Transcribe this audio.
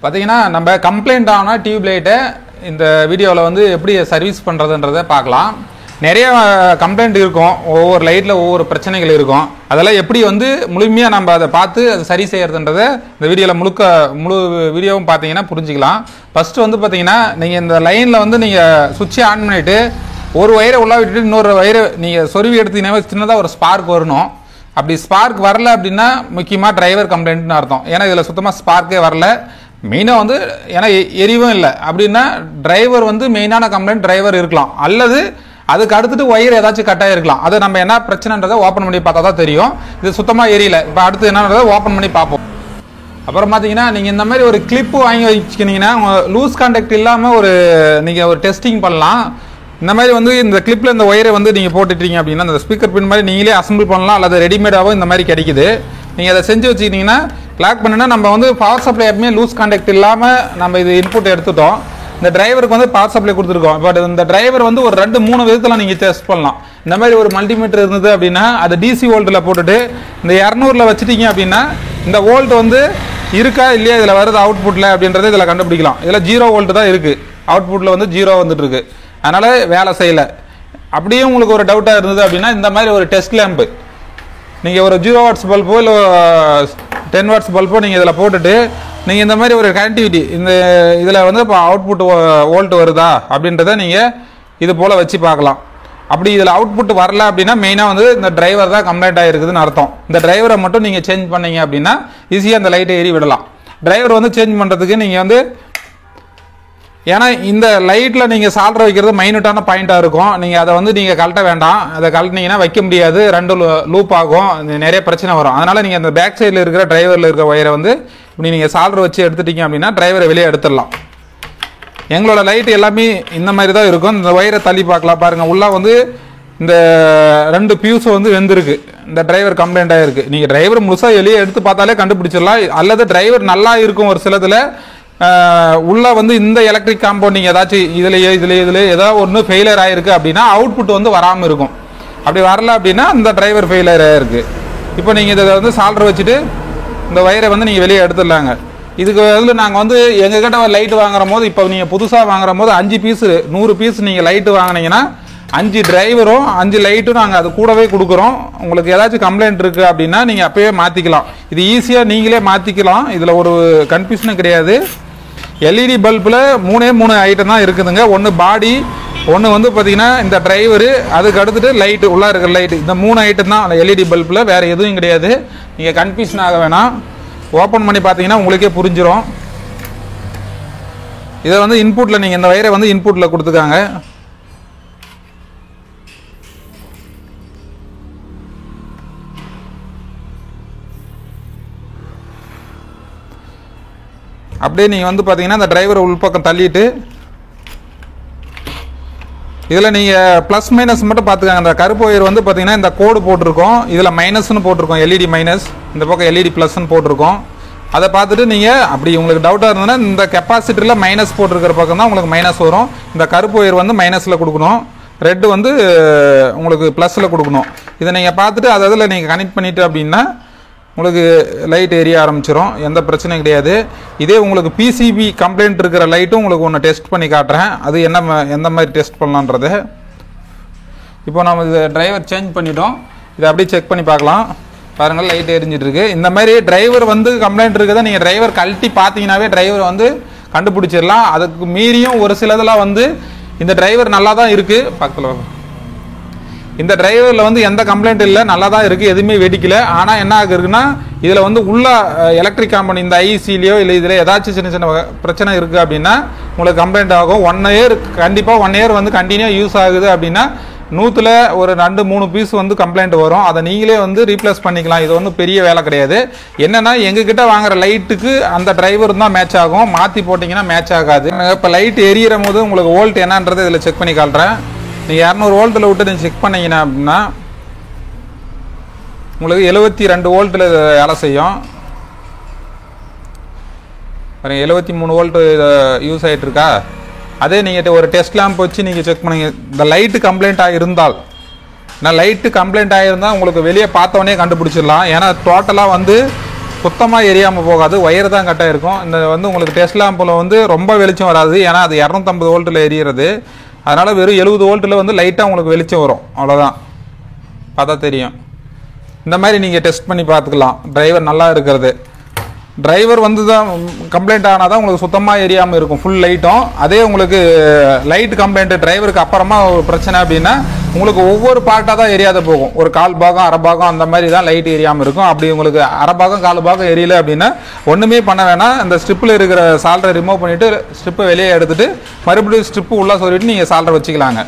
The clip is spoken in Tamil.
பார்த்தீங்கன்னா நம்ம கம்ப்ளைண்ட் ஆன டியூப் லைட்டை இந்த வீடியோவில் வந்து எப்படி சர்வீஸ் பண்ணுறதுன்றதை பார்க்கலாம். நிறைய கம்ப்ளைண்ட் இருக்கும், ஒவ்வொரு லைட்டில் ஒவ்வொரு பிரச்சனைகள் இருக்கும். அதெல்லாம் எப்படி வந்து முழுமையாக நம்ம அதை பார்த்து அதை சரி செய்யறதுன்றதை இந்த வீடியோவில் முழு வீடியோவும் பார்த்தீங்கன்னா புரிஞ்சுக்கலாம். ஃபஸ்ட்டு வந்து பார்த்தீங்கன்னா நீங்கள் இந்த லைனில் வந்து நீங்கள் சுவிட்சை ஆன் பண்ணிவிட்டு ஒரு வயரை உள்ளே விட்டுட்டு இன்னொரு வயரை நீங்கள் சொருவி எடுத்தீங்கன்னா சின்னதாக ஒரு ஸ்பார்க் வரணும். அப்படி ஸ்பார்க் வரல அப்படின்னா முக்கியமாக டிரைவர் கம்ப்ளைண்ட்னு அர்த்தம். ஏன்னா இதில் சுத்தமாக ஸ்பார்க்கே வரல. மெயினாக வந்து ஏன்னா எரிவும் இல்லை அப்படின்னா டிரைவர் வந்து மெயினான கம்ப்ளைண்ட் டிரைவர் இருக்கலாம், அல்லது அதுக்கு அடுத்துட்டு ஒயர் ஏதாச்சும் கட்டாக இருக்கலாம். அதை நம்ம என்ன பிரச்சனைன்றதை ஓப்பன் பண்ணி பார்த்தா தான் தெரியும். இது சுத்தமாக எரியல. இப்போ அடுத்து என்னன்றதை ஓப்பன் பண்ணி பார்ப்போம். அப்புறம் பார்த்தீங்கன்னா நீங்கள் இந்த மாதிரி ஒரு கிளிப்பு வாங்கி வச்சுக்கினீங்கன்னா லூஸ் கான்டாக்ட் இல்லாமல் நீங்கள் ஒரு டெஸ்டிங் பண்ணலாம். இந்த மாதிரி வந்து இந்த கிளிப்பில் இந்த ஒயரை வந்து நீங்கள் போட்டுட்டீங்க அப்படின்னா இந்த ஸ்பீக்கர் பின் மாதிரி நீங்களே அசம்பிள் பண்ணலாம், அல்லது ரெடிமேடாகவும் இந்த மாதிரி கிடைக்குது. நீங்கள் அதை செஞ்சு வச்சுக்கிட்டிங்கன்னா லாக் பண்ணுன்னா நம்ம வந்து பவர் சப்ளை எப்பவுமே லூஸ் கான்டாக்ட் இல்லாமல் நம்ம இது இன்புட் எடுத்துட்டோம். இந்த டிரைவருக்கு வந்து பவர் சப்ளை கொடுத்துருக்கோம். பட் இந்த டிரைவர் வந்து ஒரு 2-3 விதத்தில் நீங்கள் டெஸ்ட் பண்ணலாம். இந்த மாதிரி ஒரு மல்டிமீட்டர் இருந்தது அப்படின்னா அதை டிசி வோல்ட்டில் போட்டுட்டு இந்த 200ல் வச்சுட்டிங்க அப்படின்னா இந்த வோல்ட் வந்து இருக்கா இல்லையா இதில் வருது அவுட்புட்டில் அப்படின்றத இதில் கண்டுபிடிக்கலாம். இதில் 0 வோல்ட் தான் இருக்குது, அவுட்புட்டில் வந்து 0 வந்துட்டு இருக்கு, அதனால் வேலை செய்யலை. அப்படியே உங்களுக்கு ஒரு டவுட்டாக இருந்தது அப்படின்னா இந்த மாதிரி ஒரு டெஸ்ட் லேம்பு நீங்கள் ஒரு 0 வாட்ஸ் பல்போ இல்லை 10 வாட்ஸ் பல்போ நீங்கள் இதில் போட்டுட்டு நீங்கள் இந்த மாதிரி ஒரு கனெக்டிவிட்டி இதில் வந்து இப்போ அவுட்புட் வோல்ட் வருதா அப்படின்றத நீங்கள் இது போல் வச்சு பார்க்கலாம். அப்படி இதில் அவுட்புட் வரல அப்படின்னா மெயினாக வந்து இந்த டிரைவர் தான் கம்ப்ளைண்ட் ஆகிருக்குதுன்னு அர்த்தம். இந்த டிரைவரை மட்டும் நீங்கள் சேஞ்ச் பண்ணீங்க அப்படின்னா ஈஸியாக அந்த லைட்டை ஏறி விடலாம். டிரைவர் வந்து சேஞ்ச் பண்ணுறதுக்கு நீங்கள் வந்து ஏன்னா இந்த லைட்டில் நீங்கள் சால்டர் வைக்கிறது மைனூட்டான பாயிண்ட்டாக இருக்கும். நீங்கள் அதை வந்து நீங்கள் கழட்ட வேண்டாம். அதை கழட்டினீங்கன்னா வைக்க முடியாது, 2 லூப் ஆகும், நிறைய பிரச்சனை வரும். அதனால் நீங்கள் அந்த பேக் சைடில் இருக்கிற டிரைவரில் இருக்கிற ஒயரை வந்து இப்படி நீங்கள் சால்டர் வச்சு எடுத்துட்டீங்க அப்படின்னா டிரைவரை வெளியே எடுத்துடலாம். எங்களோட லைட் எல்லாமே இந்த மாதிரி தான் இருக்கும். இந்த ஒயரை தள்ளி பார்க்கலாம் பாருங்கள். உள்ளே வந்து இந்த 2 பியூஸ் வந்து வெந்திருக்கு. இந்த டிரைவர் கம்ப்ளைண்ட் ஆகிருக்கு. நீங்கள் டிரைவர் முழுசாக வெளியே எடுத்து பார்த்தாலே கண்டுபிடிச்சிடலாம். அல்லது டிரைவர் நல்லா இருக்கும் ஒரு சிலத்தில் உள்ள வந்து இந்த எலக்ட்ரிக் காம்பவுண்டிங் ஏதாச்சும் இதுல ஏதாவது ஒன்று ஃபெயிலியர் ஆயிருக்கு அப்படின்னா அவுட்புட் வந்து வராமல் இருக்கும். அப்படி வரல அப்படின்னா இந்த டிரைவர் ஃபெயிலியர் ஆயிருக்கு. இப்போ நீங்கள் இதை வந்து சால்டர் வச்சுட்டு இந்த ஒயரை வந்து நீங்கள் வெளியே எடுத்துடலாங்க. இதுக்கு வந்து நாங்கள் வந்து எங்ககிட்ட லைட்டு வாங்குற போது இப்போ நீங்கள் புதுசாக வாங்குற போது 5 பீஸு 100 பீஸ் நீங்கள் லைட்டு வாங்கினீங்கன்னா 5 டிரைவரும் 5 லைட்டும் நாங்கள் அது கூடவே கொடுக்குறோம். உங்களுக்கு ஏதாச்சும் கம்ப்ளைண்ட் இருக்குது அப்படின்னா நீங்கள் அப்போயே மாற்றிக்கலாம். இது ஈஸியாக நீங்களே மாற்றிக்கலாம். இதில் ஒரு கன்ஃபியூஷனும் கிடையாது. எல்இடி பல்பில் 3 ஐட்டம் தான் இருக்குதுங்க. ஒன்று பாடி, ஒன்று வந்து பார்த்தீங்கன்னா இந்த டிரைவரு, அதுக்கு அடுத்துட்டு லைட்டு, உள்ளே இருக்கிற லைட்டு, இந்த 3 ஐட்டம் தான் எல்இடி பல்பில், வேறு எதுவும் கிடையாது. நீங்கள் கன்ஃபியூஷன் ஆக வேணாம். ஓப்பன் பண்ணி பார்த்தீங்கன்னா உங்களுக்கே புரிஞ்சிடும். இதை வந்து இன்புட்டில் நீங்கள் இந்த வயரை வந்து இன்புட்டில் கொடுத்துக்காங்க. அப்படியே நீங்கள் வந்து பார்த்தீங்கன்னா இந்த டிரைவரை உள்பக்கம் தள்ளிட்டு இதில் நீங்கள் ப்ளஸ் மைனஸ் மட்டும் பார்த்துக்காங்க. இந்த கருப்பு ஒயர் வந்து பார்த்தீங்கன்னா இந்த கோடு போட்டிருக்கோம், இதில் மைனஸ்ன்னு போட்டிருக்கோம், எல்இடி மைனஸ், இந்த பக்கம் எல்இடி ப்ளஸ்ன்னு போட்டிருக்கோம். அதை பார்த்துட்டு நீங்கள் அப்படி உங்களுக்கு டவுட்டாக இருந்ததுன்னா இந்த கெப்பாசிட்டரில் மைனஸ் போட்டிருக்கிற பக்கம் தான் உங்களுக்கு மைனஸ் வரும். இந்த கருப்பு ஒயர் வந்து மைனஸில் கொடுக்கணும், ரெட்டு வந்து உங்களுக்கு ப்ளஸில் கொடுக்கணும். இதை நீங்கள் பார்த்துட்டு அதில் நீங்கள் கனெக்ட் பண்ணிவிட்டு அப்படின்னா உங்களுக்கு லைட் எரிய ஆரம்பிச்சிடும். எந்த பிரச்சனையும் கிடையாது. இதே உங்களுக்கு பிசிபி கம்ப்ளைண்ட் இருக்கிற லைட்டும் உங்களுக்கு ஒன்று டெஸ்ட் பண்ணி காட்டுறேன். அது எந்த மாதிரி டெஸ்ட் பண்ணலான்றது. இப்போ நம்ம இது டிரைவர் சேஞ்ச் பண்ணிட்டோம். இதை அப்படியே செக் பண்ணி பார்க்கலாம். பாருங்கள், லைட் எரிஞ்சிட்டு இருக்கு. இந்த மாதிரி டிரைவர் வந்து கம்ப்ளைண்ட் இருக்குதா நீங்கள் டிரைவர் கழட்டி பார்த்தீங்கன்னாவே டிரைவர் வந்து கண்டுபிடிச்சிடலாம். அதுக்கு மீறியும் ஒரு சிலதெல்லாம் வந்து இந்த டிரைவர் நல்லா தான் இருக்குது, பக்கத்தில் இந்த டிரைவரில் வந்து எந்த கம்ப்ளைண்ட் இல்லை, நல்லா தான் இருக்குது, எதுவுமே வெடிக்கல. ஆனால் என்ன ஆகுதுன்னா இதில் வந்து உள்ள எலக்ட்ரிக் காம்பவுண்ட் இந்த ஐசிலையோ இல்லை இதில் ஏதாச்சும் சின்ன பிரச்சனை இருக்குது அப்படின்னா உங்களுக்கு கம்ப்ளைண்ட் ஆகும். 1 இயர் கண்டிப்பாக 1 இயர் வந்து கண்டினியூ யூஸ் ஆகுது அப்படின்னா 100ல் ஒரு 2-3 பீஸ் வந்து கம்ப்ளைண்ட் வரும். அதை நீங்களே வந்து ரீப்ளேஸ் பண்ணிக்கலாம். இது ஒன்றும் பெரிய வேலை கிடையாது. என்னென்னா எங்ககிட்ட வாங்குற லைட்டுக்கு அந்த டிரைவர் தான் மேட்ச் ஆகும், மாற்றி போட்டிங்கன்னா மேட்ச் ஆகாது. இப்போ லைட் எரியிற போது உங்களுக்கு வோல்ட் என்னன்றது இதில் செக் பண்ணி காட்டுறேன். நீங்கள் 200 வோல்ட்டில் விட்டு நீங்கள் செக் பண்ணீங்கன்னா அப்படின்னா உங்களுக்கு 72 வோல்ட்டில் வேலை செய்யும். 73 வோல்ட்டு யூஸ் ஆகிட்டு இருக்கா. அதே நீங்கள் ஒரு டெஸ்ட் லேம்ப் வச்சு நீங்கள் செக் பண்ணீங்க, இந்த லைட்டு கம்ப்ளைண்ட் ஆகியிருந்தால் நான் லைட்டு கம்ப்ளைண்ட் ஆகியிருந்தால் உங்களுக்கு வெளியே பார்த்தோன்னே கண்டுபிடிச்சிடலாம். ஏன்னா டோட்டலாக வந்து சுத்தமாக எரியாமல் போகாது, ஒயர் தான் கட்டாக இருக்கும். இந்த வந்து உங்களுக்கு டெஸ்லா போல் வந்து ரொம்ப வெளிச்சம் வராது, ஏன்னா அது 250 வோல்ட்டில் எரியிறது. அதனால் வெறும் 70 வோல்ட்டில் வந்து லைட்டாக உங்களுக்கு வெளிச்சம் வரும், அவ்வளோதான். பார்த்தா தெரியும். இந்த மாதிரி நீங்கள் டெஸ்ட் பண்ணி பார்த்துக்கலாம். டிரைவர் நல்லா இருக்கிறது. டிரைவர் வந்து தான் கம்ப்ளைண்ட் ஆனால் தான் உங்களுக்கு சுத்தமாக எரியாமல் இருக்கும் ஃபுல் லைட்டும். அதே உங்களுக்கு லைட் கம்ப்ளைண்ட்டு டிரைவருக்கு அப்புறமா ஒரு பிரச்சனை அப்படின்னா உங்களுக்கு ஒவ்வொரு பார்ட்டாக தான் எரியாத போகும். ஒரு 1/4 பாகம் 1/2 பாகம் அந்த மாதிரி தான் லைட் எரியாமல் இருக்கும். அப்படி உங்களுக்கு 1/2 பாகம் 1/4 பாகம் எரியல அப்படின்னா ஒன்றுமே பண்ண வேணாம். அந்த ஸ்ட்ரிப்பில் இருக்கிற சால்டரை ரிமூவ் பண்ணிவிட்டு ஸ்ட்ரிப்பை வெளியே எடுத்துகிட்டு மறுபடியும் ஸ்ட்ரிப்பு உள்ளே சொல்லிவிட்டு நீங்கள் சால்டரை வச்சுக்கலாங்க.